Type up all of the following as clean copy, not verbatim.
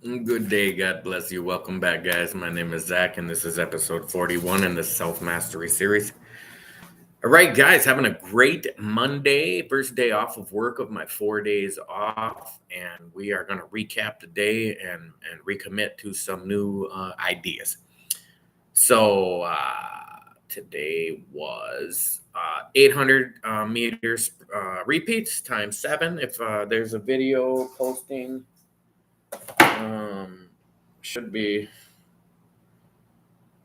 Good day. God bless you. Welcome back, guys. My name is Zach, and this is episode 41 in the Self Mastery series. All right, guys, having a great Monday, first day off of work of my 4 days off, and we are going to recap the day and recommit to some new ideas. Today was 800 meters repeats times seven. If there's a video posting, should be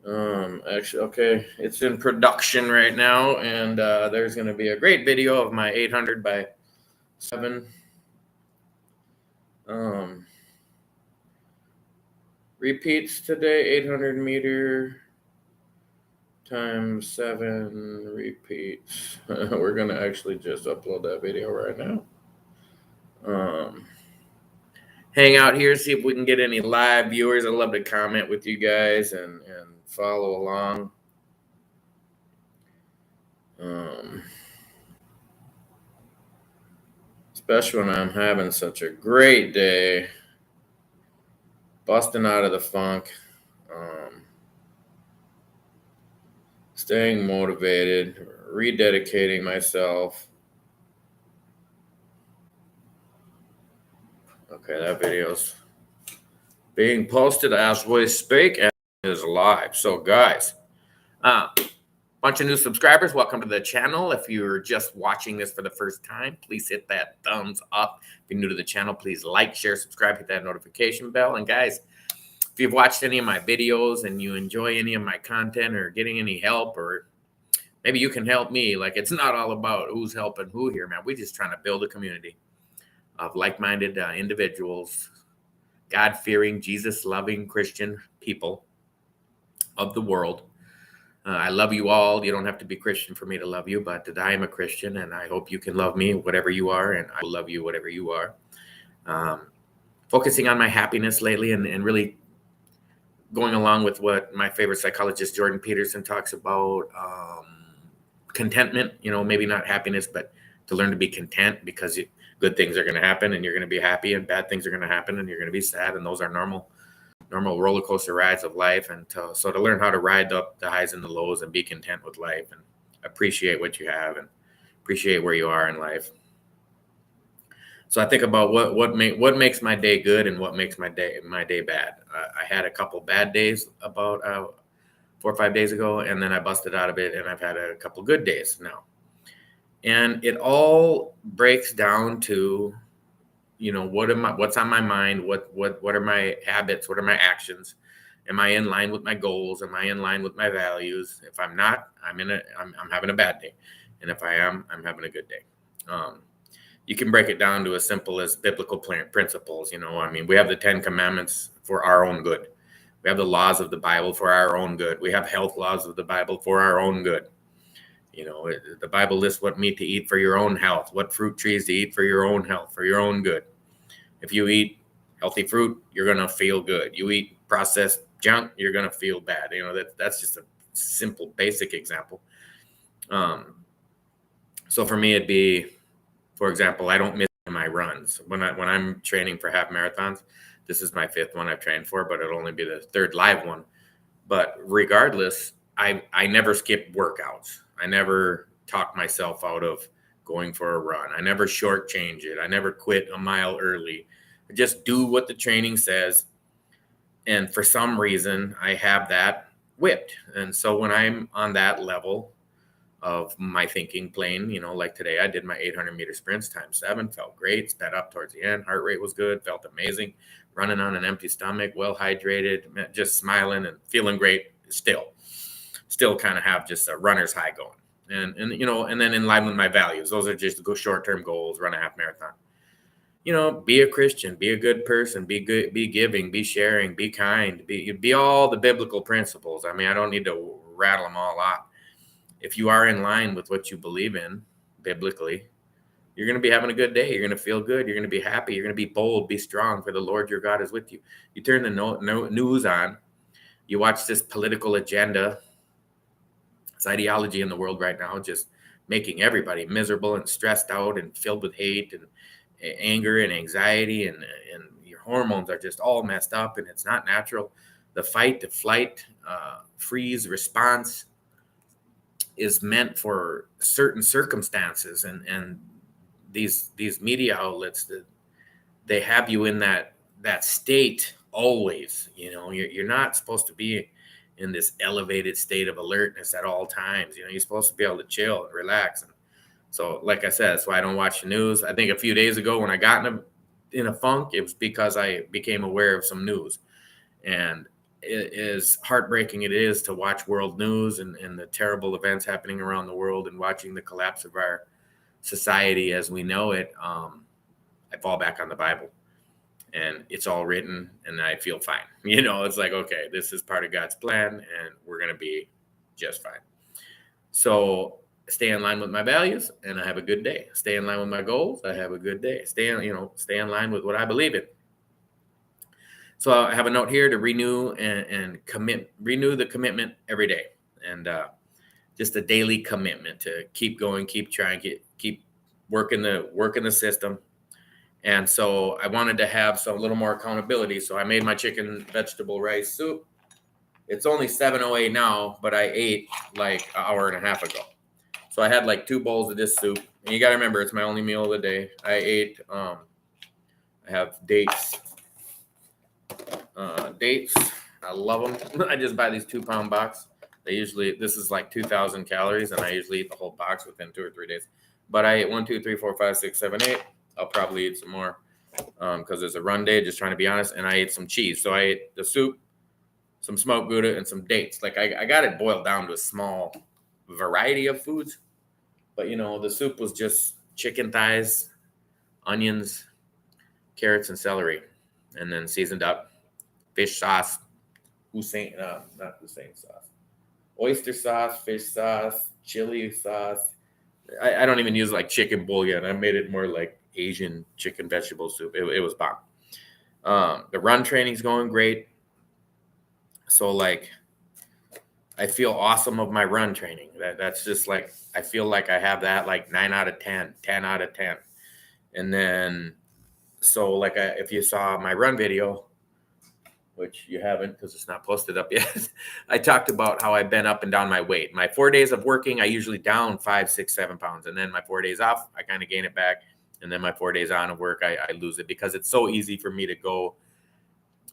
actually, okay, it's in production right now, and there's going to be a great video of my 800 by 7 um, repeats today. 800-meter times 7 repeats. We're going to actually just upload that video right now. Hang out here, see if we can get any live viewers. I'd love to comment with you guys and follow along. Especially when I'm having such a great day, busting out of the funk, staying motivated, rededicating myself. Okay, that video's being posted as we speak and is live. So, guys, bunch of new subscribers, welcome to the channel. If you're just watching this for the first time, please hit that thumbs up. If you're new to the channel, please like, share, subscribe, hit that notification bell. And guys, if you've watched any of my videos and you enjoy any of my content or getting any help, or maybe you can help me, like, it's not all about who's helping who here, man. We're just trying to build a community of like-minded individuals, God-fearing, Jesus-loving Christian people of the world. I love you all. You don't have to be Christian for me to love you, but I am a Christian, and I hope you can love me, whatever you are, and I will love you, whatever you are. Focusing on my happiness lately and really going along with what my favorite psychologist, Jordan Peterson, talks about, contentment, maybe not happiness, but to learn to be content, because good things are going to happen and you're going to be happy, and bad things are going to happen and you're going to be sad. And those are normal roller coaster rides of life. And so to learn how to ride the highs and the lows and be content with life and appreciate what you have and appreciate where you are in life. So I think about what makes my day good and what makes my day bad. I had a couple bad days about 4 or 5 days ago, and then I busted out of it, and I've had a couple good days now. And it all breaks down to, what's on my mind? What are my habits? What are my actions? Am I in line with my goals? Am I in line with my values? If I'm not, I'm having a bad day. And if I am, I'm having a good day. You can break it down to as simple as biblical principles. We have the 10 Commandments for our own good. We have the laws of the Bible for our own good. We have health laws of the Bible for our own good. The Bible lists what meat to eat for your own health, what fruit trees to eat for your own health, for your own good. If you eat healthy fruit, you're going to feel good. You eat processed junk, you're going to feel bad. That's just a simple, basic example. So for me, it'd be, for example, I don't miss my runs. When I'm training for half marathons, this is my 5th one I've trained for, but it'll only be the 3rd live one. But regardless, I never skip workouts. I never talk myself out of going for a run. I never shortchange it. I never quit a mile early. I just do what the training says. And for some reason, I have that whipped. And so when I'm on that level of my thinking plane, like today, I did my 800-meter sprints times 7, felt great, sped up towards the end, heart rate was good, felt amazing, running on an empty stomach, well hydrated, just smiling and feeling great still kind of have just a runner's high going. And then in line with my values, those are just short-term goals, run a half marathon. Be a Christian, be a good person, be good, be giving, be sharing, be kind, be all the biblical principles. I don't need to rattle them all out. If you are in line with what you believe in biblically, you're going to be having a good day. You're going to feel good. You're going to be happy. You're going to be bold, be strong, for the Lord your God is with you. You turn the news on, you watch this political agenda. It's ideology in the world right now, just making everybody miserable and stressed out and filled with hate and anger and anxiety, and your hormones are just all messed up and it's not natural. The fight, the flight, freeze response is meant for certain circumstances, and these media outlets, that they have you in that state always. You're not supposed to be in this elevated state of alertness at all times. You're supposed to be able to chill and relax. And so, like I said, that's why I don't watch the news. I think a few days ago when I got in a funk, it was because I became aware of some news. And it is heartbreaking it is to watch world news and the terrible events happening around the world, and watching the collapse of our society as we know it. I fall back on the Bible, and it's all written, and I feel fine. It's like, okay, this is part of God's plan, and we're going to be just fine. So stay in line with my values, and I have a good day. Stay in line with my goals, I have a good day. Stay in line with what I believe in. So I have a note here to renew renew the commitment every day, and just a daily commitment to keep going, keep trying, keep working the system. And so I wanted to have a little more accountability. So I made my chicken vegetable rice soup. It's only 7:08 now, but I ate like an hour and a half ago. So I had like 2 bowls of this soup. And you got to remember, it's my only meal of the day. I have dates. Dates. I love them. I just buy these 2-pound box. This is like 2,000 calories, and I usually eat the whole box within 2 or 3 days. But I ate 1, 2, 3, 4, 5, 6, 7, 8. I'll probably eat some more because it's a run day, just trying to be honest. And I ate some cheese. So I ate the soup, some smoked Gouda, and some dates. Like I got it boiled down to a small variety of foods. But, the soup was just chicken thighs, onions, carrots, and celery. And then seasoned up fish sauce, not Hussein sauce, oyster sauce, fish sauce, chili sauce. I don't even use like chicken bouillon. I made it more like Asian chicken vegetable soup. It was bomb. The run training's going great. So like, I feel awesome of my run training. That's just like, I feel like I have that like 9 out of 10, 10 out of 10. And then, so like if you saw my run video, which you haven't because it's not posted up yet, I talked about how I've been up and down my weight. My 4 days of working, I usually down 5, 6, 7 pounds. And then my 4 days off, I kind of gain it back. And then my 4 days on of work, I lose it, because it's so easy for me to go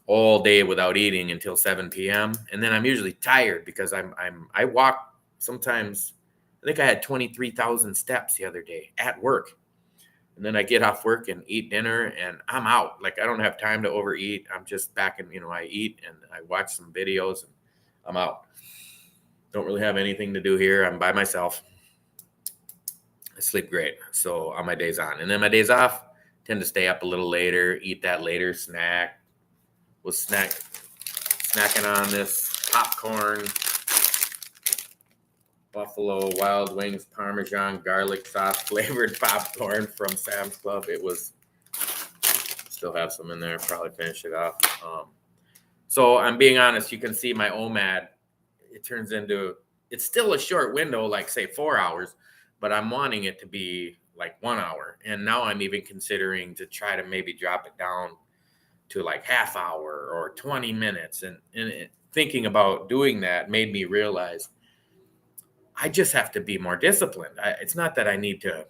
all day without eating until 7 p.m. And then I'm usually tired because I walk sometimes. I think I had 23,000 steps the other day at work. And then I get off work and eat dinner, and I'm out. Like, I don't have time to overeat. I'm just back in, I eat and I watch some videos and I'm out. Don't really have anything to do here. I'm by myself. I sleep great. So on my days on, and then my days off, tend to stay up a little later, eat that later snack. Was snacking on this popcorn, Buffalo Wild Wings Parmesan garlic sauce flavored popcorn from Sam's Club. It was, still have some in there, probably finish it off. So I'm being honest, you can see my OMAD, it's still a short window, like say 4 hours, but I'm wanting it to be like 1 hour. And now I'm even considering to try to maybe drop it down to like half hour or 20 minutes. And thinking about doing that made me realize I just have to be more disciplined. It's not that I need to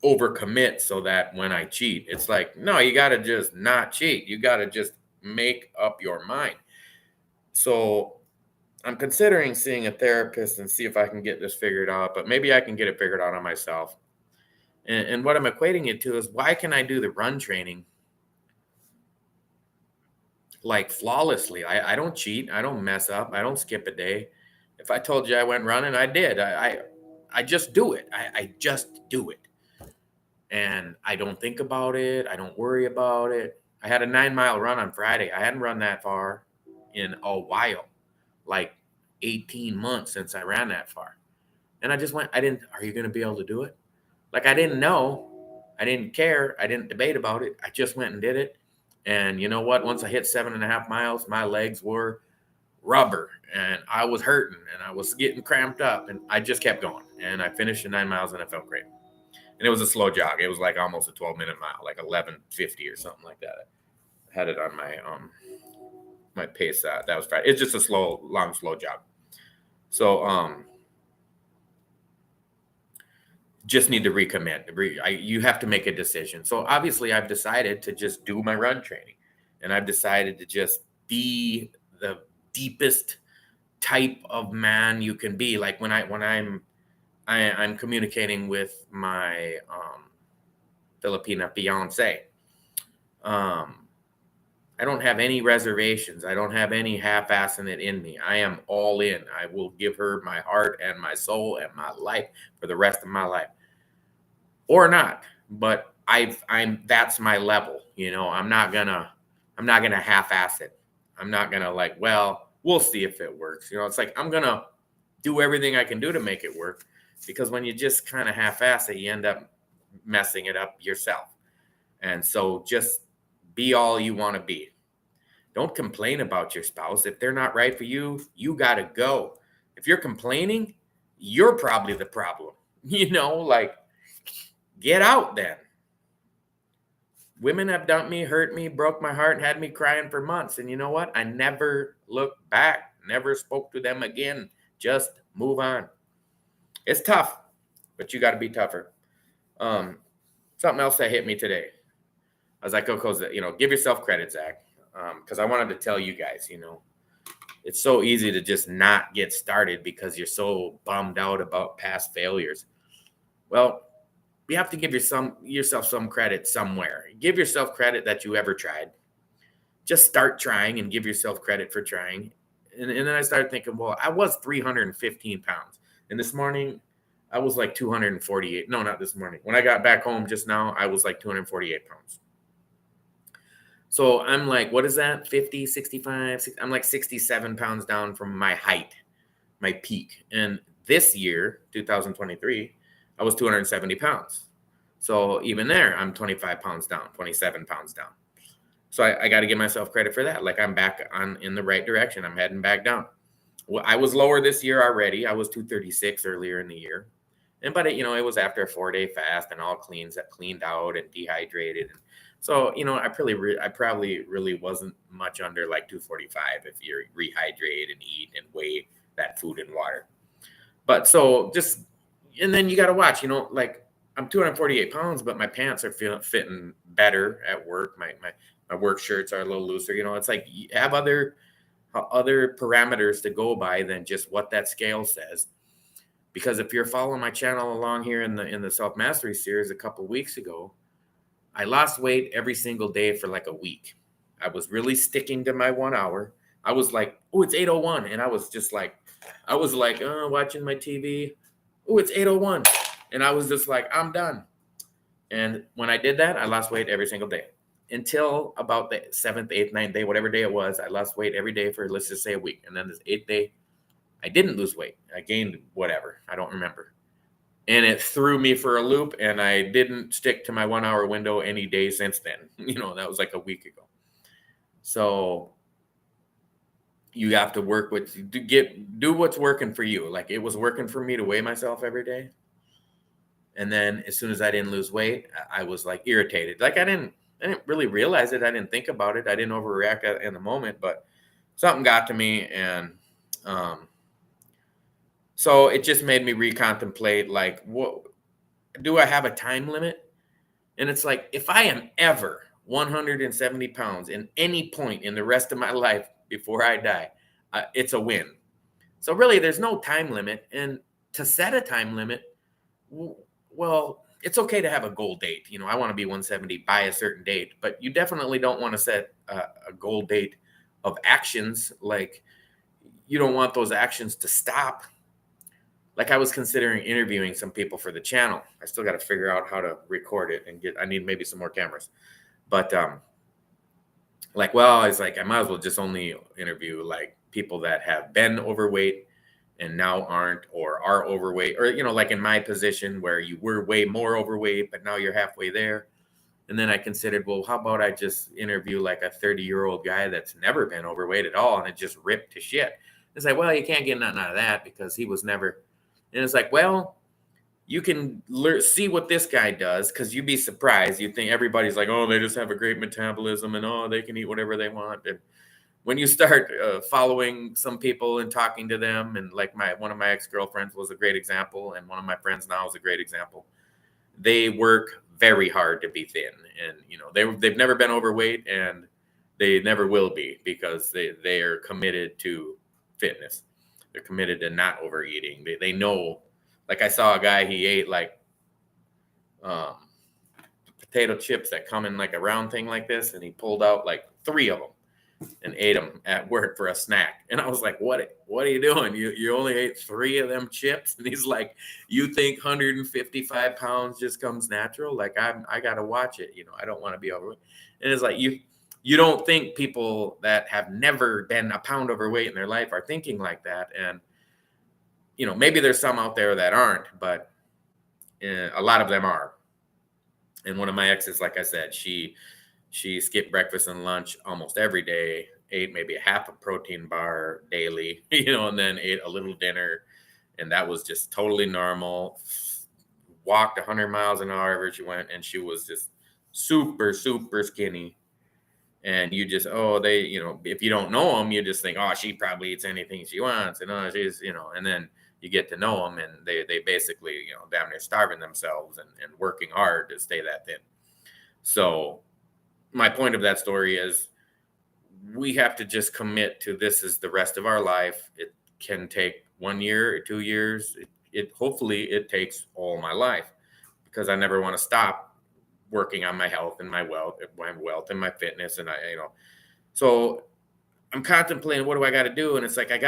overcommit so that when I cheat, it's like, no, you got to just not cheat. You got to just make up your mind. So I'm considering seeing a therapist and see if I can get this figured out, but maybe I can get it figured out on myself. And what I'm equating it to is, why can I do the run training like flawlessly? I don't cheat. I don't mess up. I don't skip a day. If I told you I went running, I did. I just do it. I just do it. And I don't think about it. I don't worry about it. I had a 9-mile run on Friday. I hadn't run that far in a while, like 18 months since I ran that far. And I just went, are you going to be able to do it? Like, I didn't know. I didn't care. I didn't debate about it. I just went and did it. And you know what? Once I hit 7.5 miles, my legs were rubber and I was hurting and I was getting cramped up, and I just kept going. And I finished the 9 miles and I felt great. And it was a slow jog. It was like almost a 12-minute mile, like 11:50 or something like that. had it on my pace. That was Friday. It's just a slow job. So just need to recommit. You have to make a decision. So obviously, I've decided to just do my run training, and I've decided to just be the deepest type of man you can be. Like when I'm communicating with my Filipina fiance. I don't have any reservations. I don't have any half-assing it in me. I am all in. I will give her my heart and my soul and my life for the rest of my life, or not. But I'm that's my level. I'm not gonna half-ass it. I'm not gonna well, we'll see if it works. It's like I'm gonna do everything I can do to make it work, because when you just kind of half-ass it, you end up messing it up yourself. And so just be all you want to be. Don't complain about your spouse. If they're not right for you, you got to go. If you're complaining, you're probably the problem. Get out then. Women have dumped me, hurt me, broke my heart, and had me crying for months. And you know what? I never looked back, never spoke to them again. Just move on. It's tough, but you got to be tougher. Something else that hit me today. I was like, give yourself credit, Zach. Because I wanted to tell you guys, it's so easy to just not get started because you're so bummed out about past failures. Well, you have to give yourself some credit somewhere. Give yourself credit that you ever tried. Just start trying and give yourself credit for trying. And then I started thinking, well, I was 315 pounds. And this morning, I was like 248. No, not this morning. When I got back home just now, I was like 248 pounds. So I'm like, what is that? 50, 65, 60, I'm like 67 pounds down from my height, my peak. And this year, 2023, I was 270 pounds. So even there, I'm 25 pounds down, 27 pounds down. So I got to give myself credit for that. Like I'm back in the right direction. I'm heading back down. Well, I was lower this year already. I was 236 earlier in the year. But it was after a 4-day fast and all cleaned out and dehydrated. So, I probably really wasn't much under like 245 if you rehydrate and eat and weigh that food and water. But so and then you got to watch, I'm 248 pounds, but my pants are fitting better at work. My work shirts are a little looser. It's like you have other parameters to go by than just what that scale says. Because if you're following my channel along here in the self-mastery series a couple weeks ago, I lost weight every single day for like a week. I was really sticking to my 1 hour. I was like, oh, it's 8:01. And I was watching my TV. Oh, it's 8:01. And I was just like, I'm done. And when I did that, I lost weight every single day until about the 7th, 8th, 9th day, whatever day it was. I lost weight every day for, let's just say, a week. And then this 8th day, I didn't lose weight. I gained whatever. I don't remember. And it threw me for a loop, and I didn't stick to my 1 hour window any day since then. That was like a week ago. So you have to work do what's working for you. Like it was working for me to weigh myself every day. And then as soon as I didn't lose weight, I was like irritated. Like I didn't really realize it. I didn't think about it. I didn't overreact in the moment, but something got to me. And, so it just made me recontemplate, like, what do I have a time limit? And it's like, if I am ever 170 pounds in any point in the rest of my life before I die, it's a win. So really, there's no time limit. And to set a time limit, well, it's okay to have a goal date. I want to be 170 by a certain date, but you definitely don't want to set a goal date of actions. Like you don't want those actions to stop. Like I was considering interviewing some people for the channel. I still got to figure out how to record it and I need maybe some more cameras. But I was like, I might as well just only interview like people that have been overweight and now aren't, or are overweight, or, like in my position where you were way more overweight, but now you're halfway there. And then I considered, well, how about I just interview like a 30-year-old guy that's never been overweight at all and it just ripped to shit. It's like, well, you can't get nothing out of that because he was never. And it's like, well, you can see what this guy does, because you'd be surprised. You think everybody's like, oh, they just have a great metabolism and oh, they can eat whatever they want. And when you start following some people and talking to them, and like one of my ex-girlfriends was a great example, and one of my friends now is a great example. They work very hard to be thin, and they've never been overweight, and they never will be, because they are committed to fitness. They're committed to not overeating. They know. Like, I saw a guy, he ate like um, potato chips that come in like a round thing like this, and he pulled out like 3 of them and ate them at work for a snack. And I was like, what are you doing? You only ate 3 of them chips? And he's like, you think 155 pounds just comes natural? Like, I got to watch it. I don't want to be overweight. And it's like, you don't think people that have never been a pound overweight in their life are thinking like that. And, maybe there's some out there that aren't, but a lot of them are. And one of my exes, like I said, she skipped breakfast and lunch almost every day, ate maybe a half a protein bar daily, and then ate a little dinner. And that was just totally normal. Walked 100 miles an hour wherever she went. And she was just super, super skinny. And you just, if you don't know them, you just think, oh, she probably eats anything she wants. And, she's, and then you get to know them, and they basically, damn near starving themselves and working hard to stay that thin. So my point of that story is, we have to just commit to this is the rest of our life. It can take 1 year or 2 years. Hopefully it takes all my life, because I never want to stop working on my health and my wealth and my fitness. And so I'm contemplating, what do I got to do? And it's like, I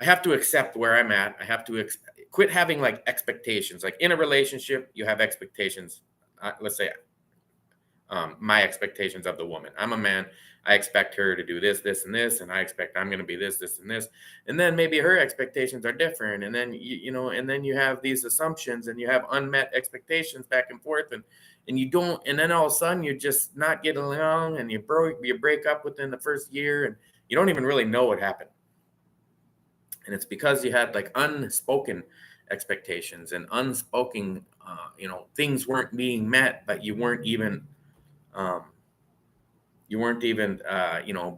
have to accept where I'm at. I have to quit having like expectations. Like, in a relationship, you have expectations. Let's say my expectations of the woman. I'm a man. I expect her to do this, this, and this, and I expect I'm going to be this, this, and this. And then maybe her expectations are different. And then and then you have these assumptions, and you have unmet expectations back and forth, and you don't. And then all of a sudden, you're just not getting along, and you break up within the first year, and you don't even really know what happened. And it's because you had like unspoken expectations and unspoken, things weren't being met, but you weren't even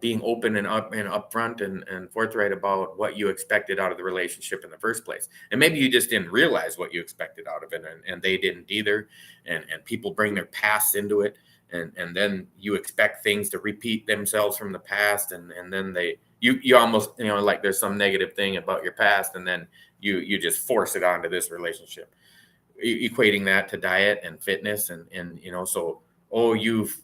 being open and upfront and forthright about what you expected out of the relationship in the first place. And maybe you just didn't realize what you expected out of it, and they didn't either. And people bring their past into it, and then you expect things to repeat themselves from the past, and then you almost, like there's some negative thing about your past, and then you just force it onto this relationship, equating that to diet and fitness, and so, oh, you've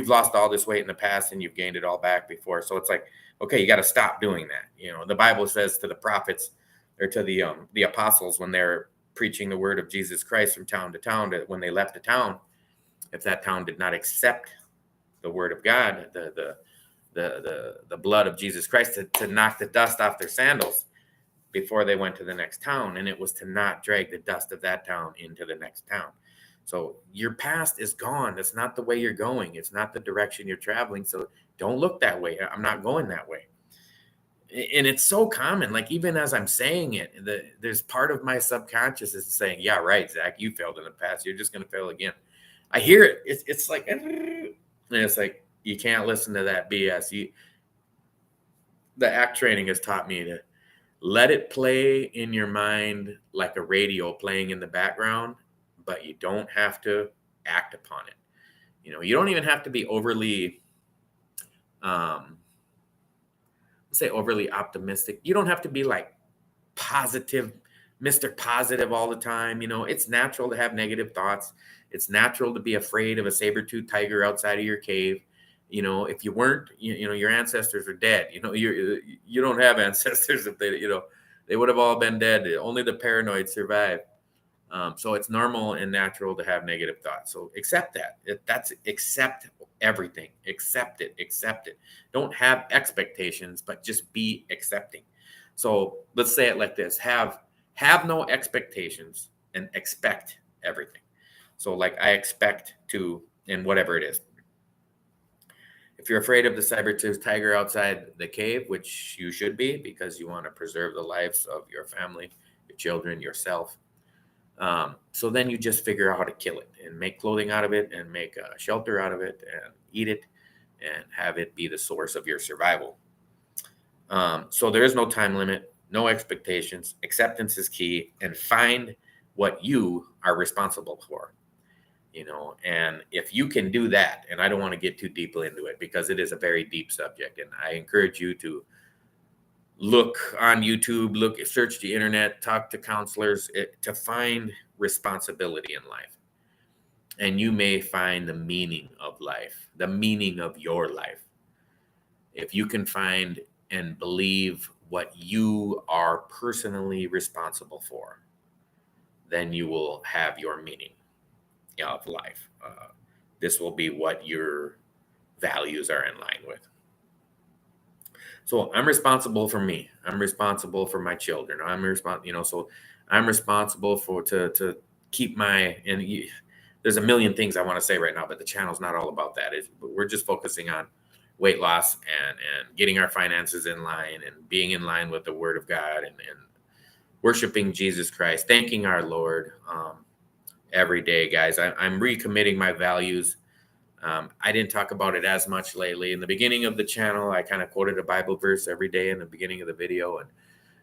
lost all this weight in the past, and you've gained it all back before. So it's like, okay, you got to stop doing that. The Bible says to the prophets, or to the apostles, when they're preaching the word of Jesus Christ from town to town, that when they left a town, if that town did not accept the word of God, the blood of Jesus Christ, to knock the dust off their sandals before they went to the next town. And it was to not drag the dust of that town into the next town. So your past is gone. That's not the way you're going. It's not the direction you're traveling. So don't look that way. I'm not going that way. And it's so common. Like, even as I'm saying it, there's part of my subconscious is saying, yeah, right, Zach, you failed in the past. You're just going to fail again. I hear it. It's like, and it's like, you can't listen to that BS. The ACT training has taught me to let it play in your mind like a radio playing in the background, but you don't have to act upon it. You don't even have to be overly, overly optimistic. You don't have to be like positive, Mr. Positive all the time. It's natural to have negative thoughts. It's natural to be afraid of a saber-toothed tiger outside of your cave. If you weren't, your ancestors are dead. You don't have ancestors. If they would have all been dead. Only the paranoid survive. So it's normal and natural to have negative thoughts. So accept that. Accept everything. Accept it. Don't have expectations, but just be accepting. So let's say it like this: have no expectations and expect everything. So like, I expect to, and whatever it is. If you're afraid of the saber-toothed tiger outside the cave, which you should be, because you want to preserve the lives of your family your children, yourself. So then you just figure out how to kill it and make clothing out of it and make a shelter out of it and eat it and have it be the source of your survival. So there is no time limit, no expectations. Acceptance is key, and find what you are responsible for. And if you can do that, and I don't want to get too deeply into it because it is a very deep subject, and I encourage you to look on YouTube, search the internet, talk to counselors to find responsibility in life. And you may find the meaning of life, the meaning of your life. If you can find and believe what you are personally responsible for, then you will have your meaning of life. This will be what your values are in line with. So I'm responsible for me. I'm responsible for my children. So I'm responsible to keep there's a million things I want to say right now, but the channel's not all about that. We're just focusing on weight loss and getting our finances in line and being in line with the Word of God and worshiping Jesus Christ, thanking our Lord every day, guys. I'm recommitting my values. I didn't talk about it as much lately. In the beginning of the channel, I kind of quoted a Bible verse every day in the beginning of the video, and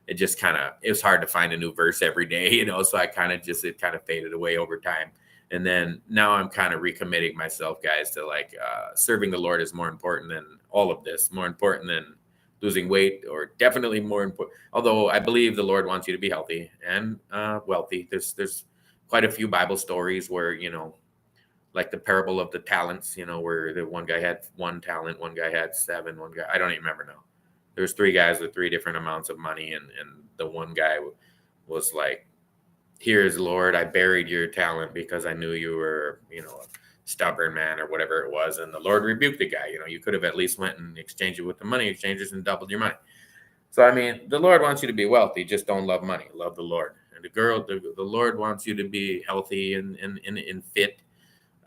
it was hard to find a new verse every day, so it kind of faded away over time. And then now I'm kind of recommitting myself, guys, to serving the Lord is more important than all of this, more important than losing weight, or definitely more important. Although I believe the Lord wants you to be healthy and wealthy. There's quite a few Bible stories where, like the parable of the talents, where the one guy had 1 talent, one guy had 7, one guy, I don't even remember now. There's 3 guys with 3 different amounts of money. And the one guy was like, here's Lord, I buried your talent because I knew you were, a stubborn man or whatever it was. And the Lord rebuked the guy. You could have at least went and exchanged it with the money exchangers and doubled your money. So, the Lord wants you to be wealthy. Just don't love money. Love the Lord. And the Lord wants you to be healthy and fit.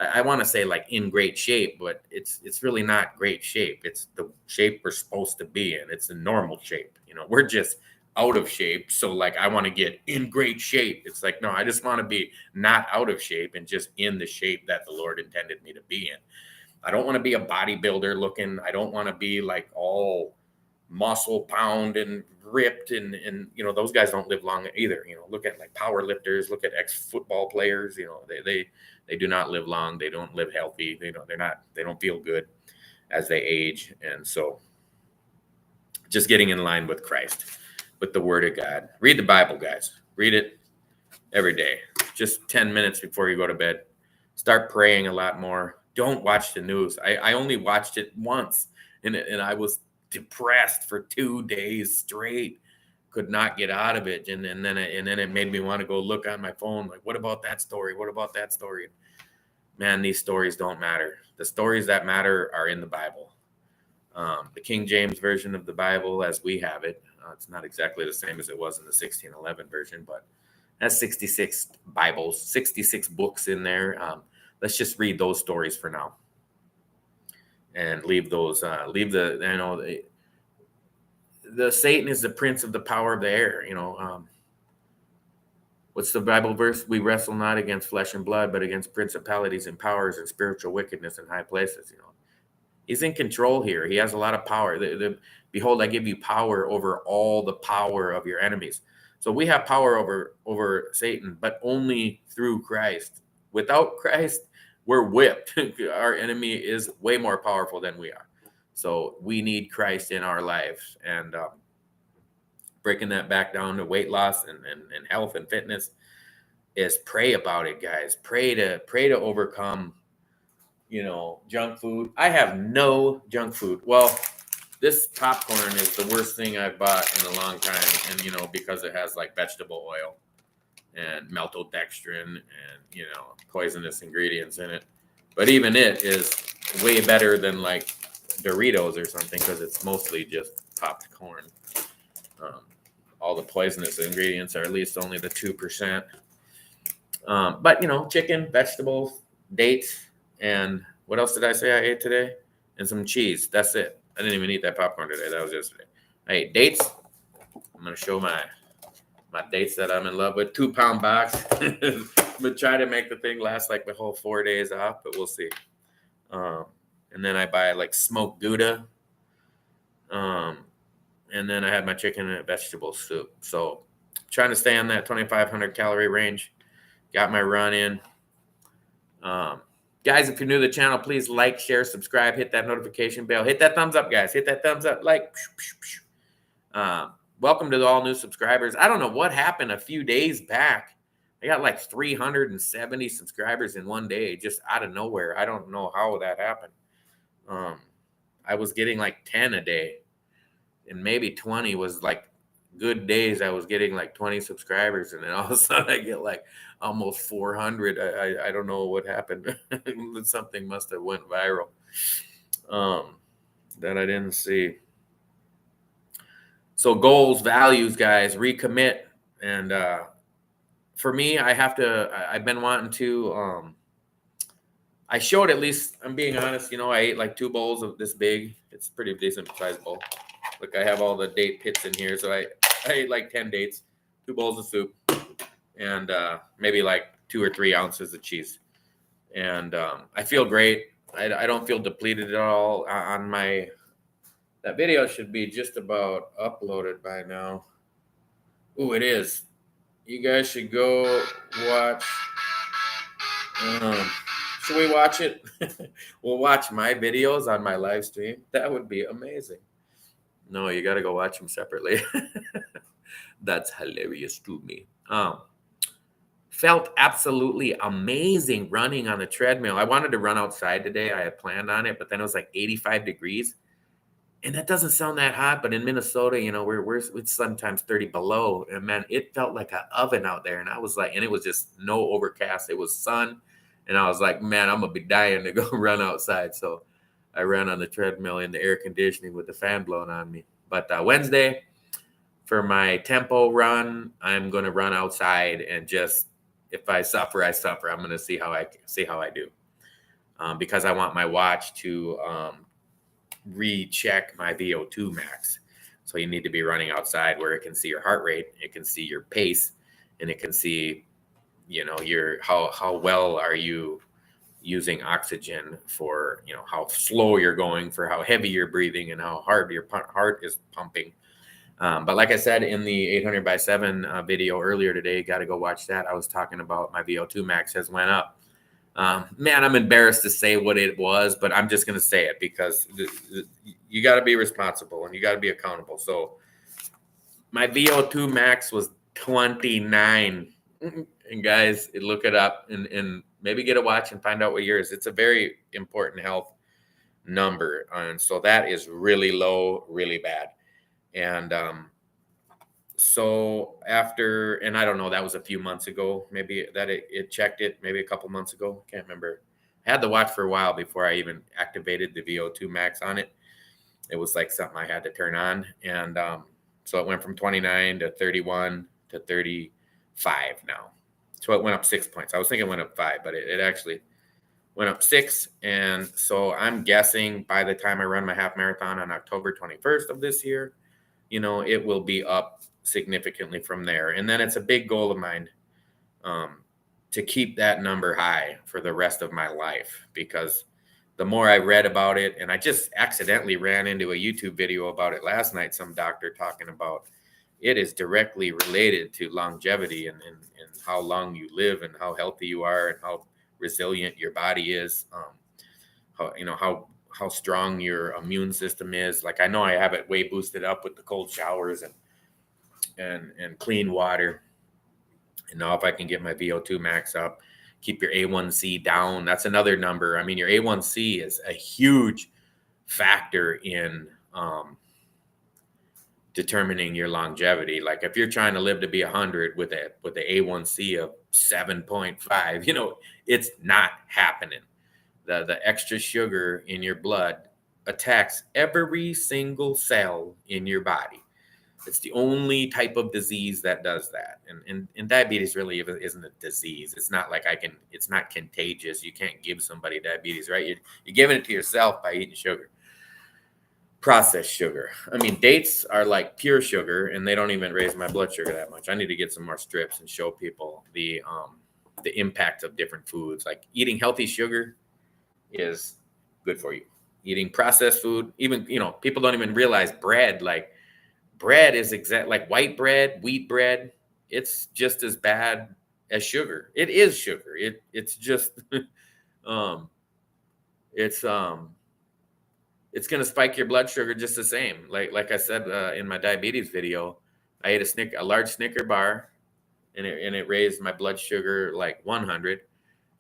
I want to say in great shape, but it's really not great shape. It's the shape we're supposed to be in. It's the normal shape. We're just out of shape. So I want to get in great shape. It's no, I just want to be not out of shape and just in the shape that the Lord intended me to be in. I don't want to be a bodybuilder looking. I don't want to be all muscle pound and ripped and those guys don't live long either. Look at power lifters, look at ex-football players. They do not live long. They don't live healthy. They don't feel good as they age. And so just getting in line with Christ, with the Word of God. Read the Bible, guys. Read it every day. Just 10 minutes before you go to bed. Start praying a lot more. Don't watch the news. I only watched it once, and I was depressed for 2 days straight. Could not get out of it. And then it made me want to go look on my phone. What about that story? What about that story? Man, these stories don't matter. The stories that matter are in the Bible. The King James version of the Bible, as we have it, it's not exactly the same as it was in the 1611 version, but has 66 Bibles, 66 books in there. Let's just read those stories for now, and leave the Satan is the prince of the power of the air. What's the Bible verse? We wrestle not against flesh and blood, but against principalities and powers and spiritual wickedness in high places. He's in control here. He has a lot of power. Behold, I give you power over all the power of your enemies. So we have power over Satan, but only through Christ. Without Christ, we're whipped. Our enemy is way more powerful than we are. So we need Christ in our lives. And breaking that back down to weight loss and health and fitness is pray about it, guys. Pray to overcome, junk food. I have no junk food. Well, this popcorn is the worst thing I've bought in a long time. And, because it has vegetable oil and maltodextrin and, poisonous ingredients in it. But even it is way better than Doritos or something, because it's mostly just popped corn. All the poisonous ingredients are at least only the 2%. But chicken, vegetables, dates, and what else did I say I ate today? And some cheese. That's it. I didn't even eat that popcorn today. That was yesterday. I ate dates. I'm going to show my my dates that I'm in love with. 2-pound box. I'm gonna try to make the thing last like the whole 4 days off, but we'll see. And then I buy like smoked Gouda. And then I had my chicken and vegetable soup. So trying to stay on that 2,500 calorie range. Got my run in. Guys, if you're new to the channel, please like, share, subscribe, hit that notification bell. Hit that thumbs up, guys. Hit that thumbs up. Like, welcome to the all new subscribers. I don't know what happened a few days back. I got like 370 subscribers in one day, just out of nowhere. I don't know how that happened. I was getting like 10 a day, and maybe 20 was like good days. I was getting like 20 subscribers, and then all of a sudden I get like almost 400. I don't know what happened. Something must have went viral that I didn't see. So goals, values, guys, recommit. And for me, I've been wanting to, I showed, at least I'm being honest, I ate like 2 bowls of this big. It's pretty decent sized bowl. Look, I have all the date pits in here. So I ate like 10 dates, 2 bowls of soup, and maybe like 2 or 3 ounces of cheese. And I feel great. I don't feel depleted at all on my, that video should be just about uploaded by now. Ooh, it is. You guys should go watch. Should we watch it? We'll watch my videos on my live stream. That would be amazing. No, you got to go watch them separately. That's hilarious to me. Felt absolutely amazing running on the treadmill. I wanted to run outside today. I had planned on it, but then it was like 85 degrees. And that doesn't sound that hot, but in Minnesota, it's sometimes 30 below. And man, it felt like an oven out there. And I was like, and it was just no overcast. It was sun. And I was like, man, I'm going to be dying to go run outside. So I ran on the treadmill in the air conditioning with the fan blowing on me. But Wednesday, for my tempo run, I'm going to run outside, and just, if I suffer, I suffer. I'm going to see how I do, because I want my watch to recheck my VO2 max. So you need to be running outside where it can see your heart rate, it can see your pace, and it can see, how well are you using oxygen for, how slow you're going, for how heavy you're breathing, and how hard your heart is pumping. But like I said in the 800 by 7 video earlier today, got to go watch that. I was talking about my VO2 max has went up. Man, I'm embarrassed to say what it was, but I'm just going to say it because you got to be responsible and you got to be accountable. So my VO2 max was 29. And guys, look it up and maybe get a watch and find out what yours. It's a very important health number. And so that is really low, really bad. And so after, and I don't know, that was a few months ago, maybe that it checked it maybe a couple months ago. Can't remember. I had the watch for a while before I even activated the VO2 max on it. It was like something I had to turn on. And so it went from 29 to 31 to 35 now. So it went up 6 points. I was thinking it went up 5, but it actually went up 6. And so I'm guessing by the time I run my half marathon on October 21st of this year, it will be up significantly from there. And then it's a big goal of mine to keep that number high for the rest of my life, because the more I read about it, and I just accidentally ran into a YouTube video about it last night, some doctor talking about it is directly related to longevity and how long you live and how healthy you are and how resilient your body is, how strong your immune system is. Like, I know I have it way boosted up with the cold showers and clean water. And now if I can get my VO2 max up, keep your A1C down, that's another number. I mean, your A1C is a huge factor in determining your longevity. Like, if you're trying to live to be 100 with the A1C of 7.5, it's not happening. The extra sugar in your blood attacks every single cell in your body. It's the only type of disease that does that. And diabetes really isn't a disease. It's not like it's not contagious. You can't give somebody diabetes, right? You're giving it to yourself by eating sugar. processed sugar. I mean, dates are like pure sugar, and they don't even raise my blood sugar that much. I need to get some more strips and show people the impact of different foods. Like eating healthy sugar is good for you. Eating processed food, even people don't even realize bread. Like bread is like white bread, wheat bread. It's just as bad as sugar. It is sugar. It's just um, it's it's going to spike your blood sugar just the same. Like I said in my diabetes video, I ate a large Snicker bar, and it raised my blood sugar like 100.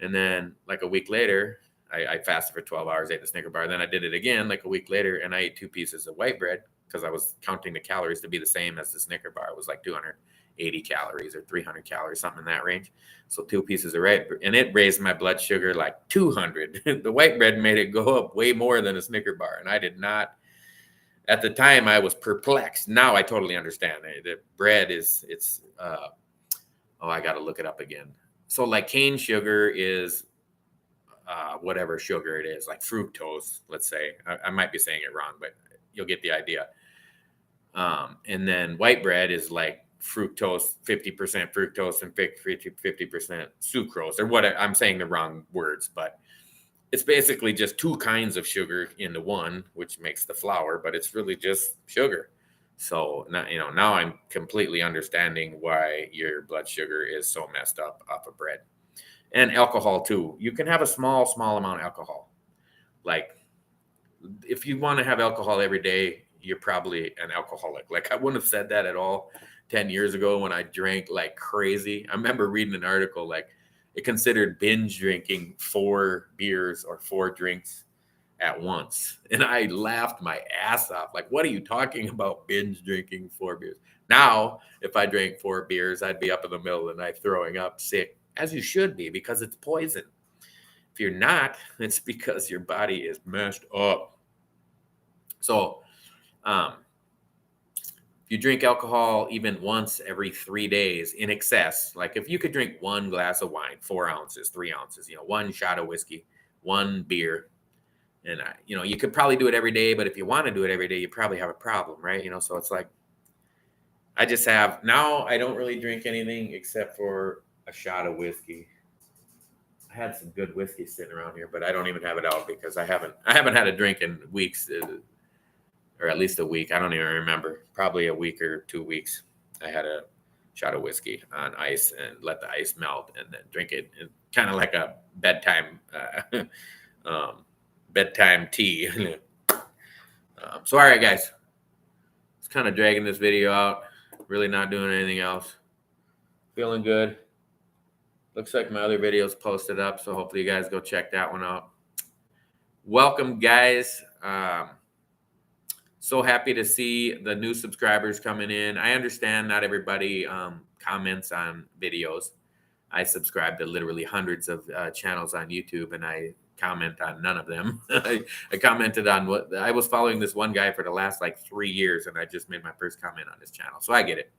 And then like a week later, I fasted for 12 hours, ate the Snicker bar. Then I did it again like a week later, and I ate 2 pieces of white bread because I was counting the calories to be the same as the Snicker bar. It was like 280 calories or 300 calories, something in that range. So 2 pieces of white, and it raised my blood sugar like 200. The white bread made it go up way more than a Snicker bar, and I did not. At the time, I was perplexed. Now I totally understand. The bread I got to look it up again. So like cane sugar is whatever sugar it is, like fructose, let's say. I might be saying it wrong, but you'll get the idea. And then white bread is like fructose, 50% fructose and 50% sucrose, or what. I'm saying the wrong words, but it's basically just 2 kinds of sugar into one, which makes the flour, but it's really just sugar. So now I'm completely understanding why your blood sugar is so messed up off of bread. And alcohol too. You can have a small amount of alcohol. Like if you want to have alcohol every day, you're probably an alcoholic. Like I wouldn't have said that at all 10 years ago when I drank like crazy. I remember reading an article like it considered binge drinking 4 beers or 4 drinks at once. And I laughed my ass off. Like, what are you talking about binge drinking 4 beers? Now, if I drank 4 beers, I'd be up in the middle of the night throwing up sick, as you should be, because it's poison. If you're not, it's because your body is messed up. So, if you drink alcohol even once every 3 days in excess, like if you could drink 1 glass of wine, 4 ounces, 3 ounces, 1 shot of whiskey, 1 beer, and you could probably do it every day, but if you want to do it every day, you probably have a problem, right? So it's like I don't really drink anything except for a shot of whiskey. I had some good whiskey sitting around here, but I don't even have it out because I haven't had a drink in weeks, or at least a week. I don't even remember. Probably a week or 2 weeks. I had a shot of whiskey on ice and let the ice melt and then drink it. Kind of like a bedtime bedtime tea. So all right, guys. It's kind of dragging this video out. Really not doing anything else. Feeling good. Looks like my other video's posted up, so hopefully you guys go check that one out. Welcome, guys. So happy to see the new subscribers coming in. I understand not everybody comments on videos. I subscribe to literally hundreds of channels on YouTube, and I comment on none of them. I commented on what I was following this one guy for the last like 3 years, and I just made my first comment on his channel. So I get it.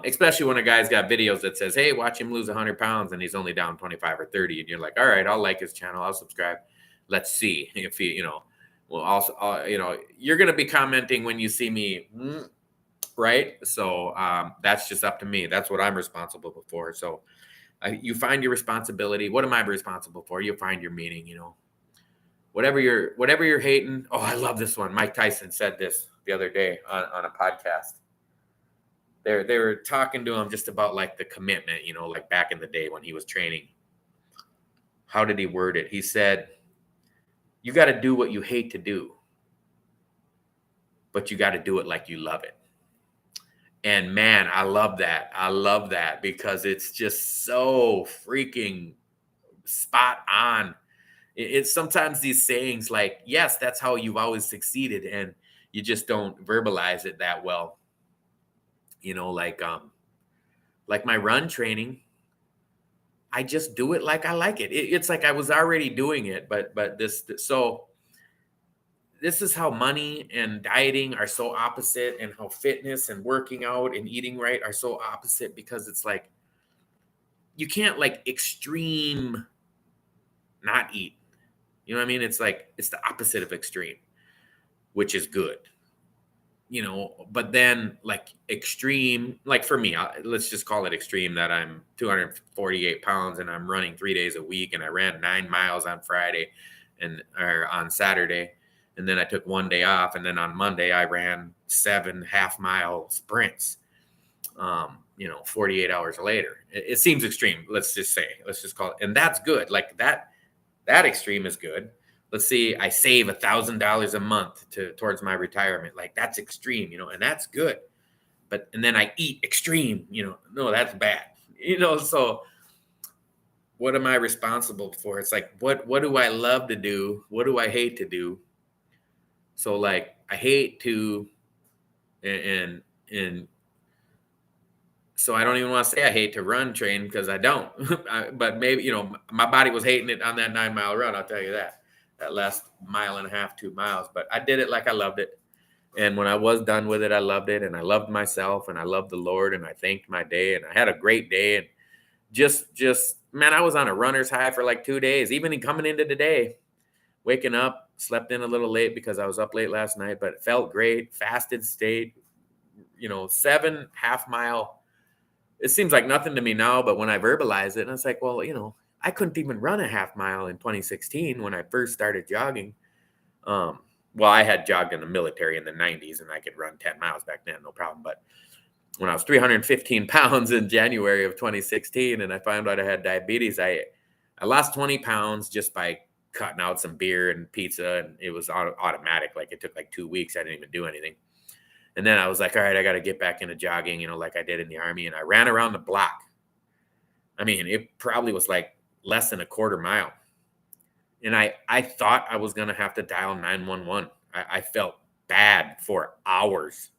Especially when a guy's got videos that says, hey, watch him lose 100 pounds and he's only down 25 or 30. And you're like, all right, I'll like his channel. I'll subscribe. Let's see if he, well, also, you're going to be commenting when you see me, right? So that's just up to me. That's what I'm responsible for. So you find your responsibility. What am I responsible for? You find your meaning, whatever you're hating. Oh, I love this one. Mike Tyson said this the other day on a podcast. They were talking to him just about like the commitment, like back in the day when he was training. How did he word it? He said, you got to do what you hate to do, but you got to do it like you love it. And man, I love that. I love that because it's just so freaking spot on. It's sometimes these sayings like, yes, that's how you've always succeeded. And you just don't verbalize it that well. Like my run training, I just do it like I like it. It's like I was already doing it, but this is how money and dieting are so opposite, and how fitness and working out and eating right are so opposite, because it's like you can't like extreme not eat. You know what I mean? It's like it's the opposite of extreme. which is good, but then like extreme, like for me, let's just call it extreme, that I'm 248 pounds and I'm running 3 days a week, and I ran 9 miles on Friday or on Saturday. And then I took one day off. And then on Monday, I ran 7 half-mile sprints, 48 hours later. It seems extreme. Let's just call it. And that's good. Like that extreme is good. Let's see, I save $1,000 a month towards my retirement. Like that's extreme, and that's good. And then I eat extreme, no, that's bad, so what am I responsible for? It's like, what do I love to do? What do I hate to do? So like, I hate to, and so I don't even want to say I hate to run train, because I don't, but maybe, my body was hating it on that 9 mile run. I'll tell you that last mile and a half, 2 miles, but I did it like I loved it. And when I was done with it, I loved it, and I loved myself, and I loved the Lord, and I thanked my day, and I had a great day. And just, man, I was on a runner's high for like 2 days, even coming into the day, waking up, slept in a little late because I was up late last night, but it felt great. Fasted state, 7 half-mile. It seems like nothing to me now, but when I verbalize it, and it's like, well, I couldn't even run a half-mile in 2016 when I first started jogging. Well, I had jogged in the military in the 90s, and I could run 10 miles back then, no problem. But when I was 315 pounds in January of 2016, and I found out I had diabetes, I lost 20 pounds just by cutting out some beer and pizza, and it was automatic. Like it took like 2 weeks. I didn't even do anything. And then I was like, all right, I got to get back into jogging, like I did in the Army. And I ran around the block. I mean, it probably was like less than a quarter mile. And I thought I was going to have to dial 911. I felt bad for hours.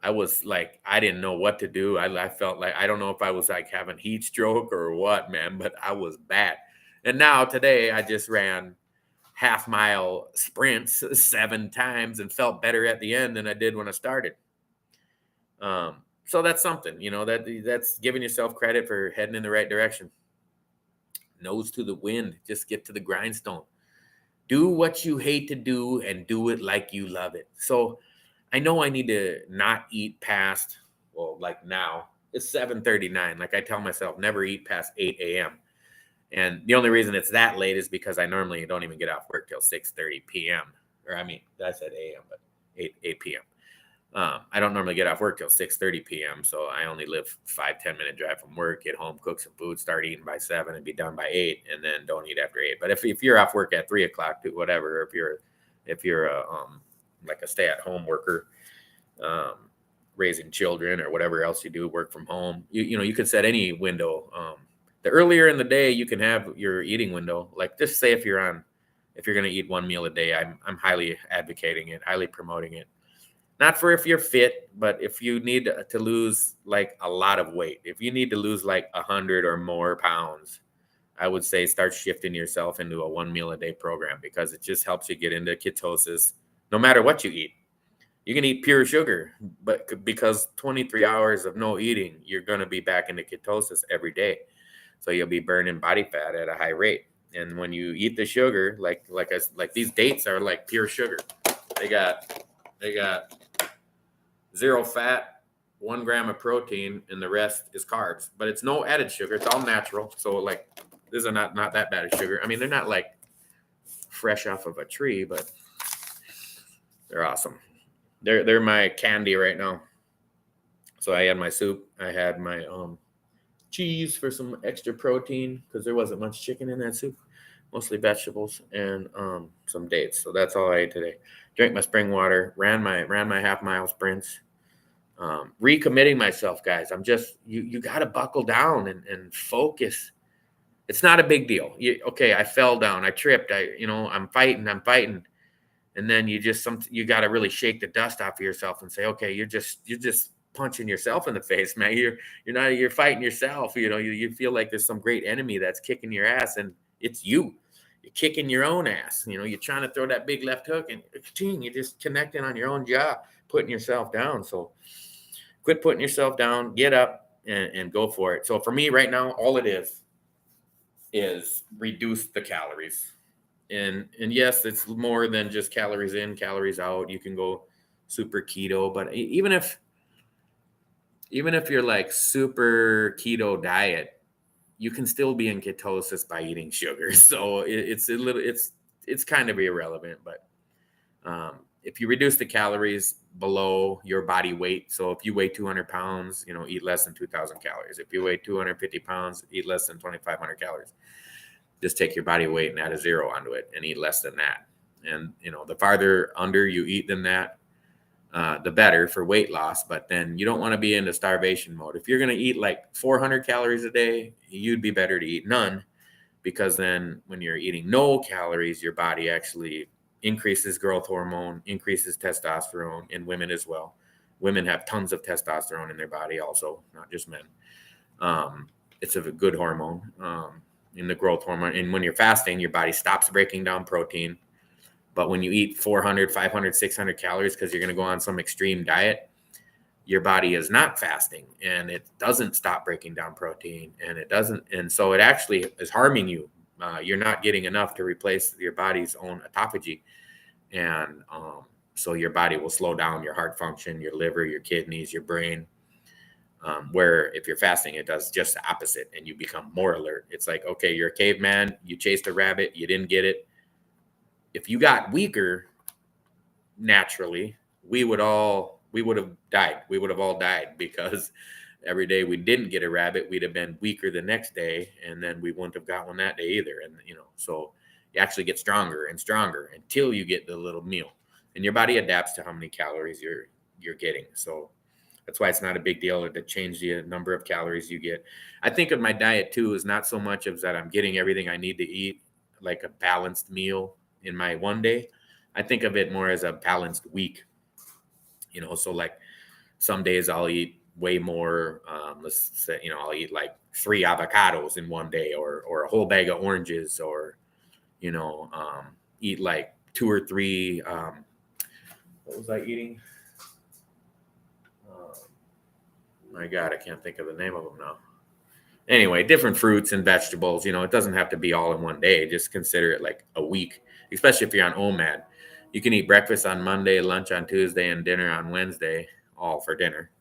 I was like, I didn't know what to do. I felt like, I don't know if I was like having heat stroke or what, man, but I was bad. And now today I just ran half-mile sprints 7 times and felt better at the end than I did when I started. So that's something, that's giving yourself credit for heading in the right direction. Nose to the wind, just get to the grindstone. Do what you hate to do and do it like you love it. So I know I need to not eat past, well, like now it's 7:39. Like I tell myself, never eat past 8 a.m. And the only reason it's that late is because I normally don't even get off work till 6:30 p.m. Or I said a.m., but 8 p.m. I don't normally get off work till 6:30 p.m. So I only live 5-10 minute drive from work, get home, cook some food, start eating by 7 and be done by 8, and then don't eat after 8. But if you're off work at 3 o'clock, whatever, or if you're like a stay-at-home worker, raising children or whatever else you do, work from home, you could set any window. The earlier in the day you can have your eating window, like just say if you're going to eat 1 meal a day, I'm highly advocating it, highly promoting it. Not for if you're fit, but if you need to lose like a lot of weight, if you need to lose like 100 or more pounds, I would say start shifting yourself into a 1 meal a day program, because it just helps you get into ketosis no matter what you eat. You can eat pure sugar, but because 23 hours of no eating, you're going to be back into ketosis every day. So you'll be burning body fat at a high rate. And when you eat the sugar, like these dates are like pure sugar. They got 0 fat, 1 gram of protein, and the rest is carbs. But it's no added sugar. It's all natural. So like these are not that bad of sugar. I mean, they're not like fresh off of a tree, but they're awesome. They're my candy right now. So I had my soup. I had my cheese for some extra protein, because there wasn't much chicken in that soup, mostly vegetables, and some dates. So that's all I ate today. Drank my spring water, ran my half-mile sprints. Recommitting myself, guys. I'm just, you got to buckle down and focus. It's not a big deal. Okay, I fell down, I tripped, I'm fighting. And then you got to really shake the dust off of yourself and say, okay, you're just punching yourself in the face, man. You're fighting yourself. You feel like there's some great enemy that's kicking your ass, and it's you. You're kicking your own ass. You're trying to throw that big left hook, and you're just connecting on your own jaw, putting yourself down. So quit putting yourself down, get up and go for it. So for me right now, all it is reduce the calories. And yes, it's more than just calories in, calories out. You can go super keto, but even if you're like super keto diet, you can still be in ketosis by eating sugar. So it's kind of irrelevant. But if you reduce the calories below your body weight, so if you weigh 200 pounds, eat less than 2,000 calories. If you weigh 250 pounds, eat less than 2,500 calories. Just take your body weight and add a zero onto it and eat less than that. And the farther under you eat than that, the better for weight loss. But then you don't want to be in the starvation mode. If you're going to eat like 400 calories a day, you'd be better to eat none, because then when you're eating no calories, your body actually increases growth hormone, increases testosterone in women as well. Women have tons of testosterone in their body also, not just men. It's a good hormone, in the growth hormone. And when you're fasting, your body stops breaking down protein. But when you eat 400, 500, 600 calories because you're going to go on some extreme diet, your body is not fasting and it doesn't stop breaking down protein, and it doesn't. And so it actually is harming you. You're not getting enough to replace your body's own autophagy. And so your body will slow down your heart function, your liver, your kidneys, your brain. Where if you're fasting, it does just the opposite and you become more alert. It's like, okay, you're a caveman, you chased a rabbit, you didn't get it. If you got weaker naturally, we would have died. We would have all died, because every day we didn't get a rabbit, we'd have been weaker the next day, and then we wouldn't have got one that day either. And so you actually get stronger and stronger until you get the little meal, and your body adapts to how many calories you're getting. So that's why it's not a big deal to change the number of calories you get. I think of my diet too as not so much of that I'm getting everything I need to eat, like a balanced meal in my one day. I think of it more as a balanced week. So like some days I'll eat way more. Let's say, I'll eat like 3 avocados in one day, or a whole bag of oranges, or, eat like 2 or 3. What was I eating? My God, I can't think of the name of them now. Anyway, different fruits and vegetables. It doesn't have to be all in one day. Just consider it like a week, especially if you're on OMAD. You can eat breakfast on Monday, lunch on Tuesday, and dinner on Wednesday, all for dinner.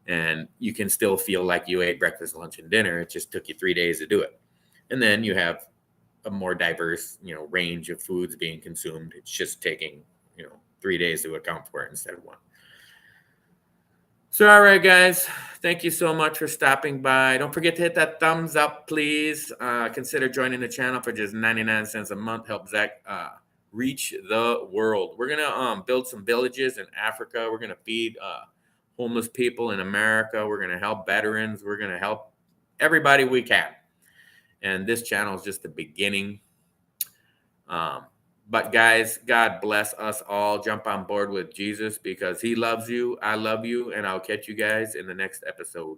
And you can still feel like you ate breakfast, lunch, and dinner. It just took you 3 days to do it. And then you have a more diverse, range of foods being consumed. It's just taking, 3 days to account for it instead of one. So, all right, guys, thank you so much for stopping by. Don't forget to hit that thumbs up, please. Consider joining the channel for just 99 cents a month. Help Zach reach the world. We're going to build some villages in Africa. We're going to feed homeless people in America. We're going to help veterans. We're going to help everybody we can. And this channel is just the beginning. But guys, God bless us all. Jump on board with Jesus, because he loves you. I love you. And I'll catch you guys in the next episode.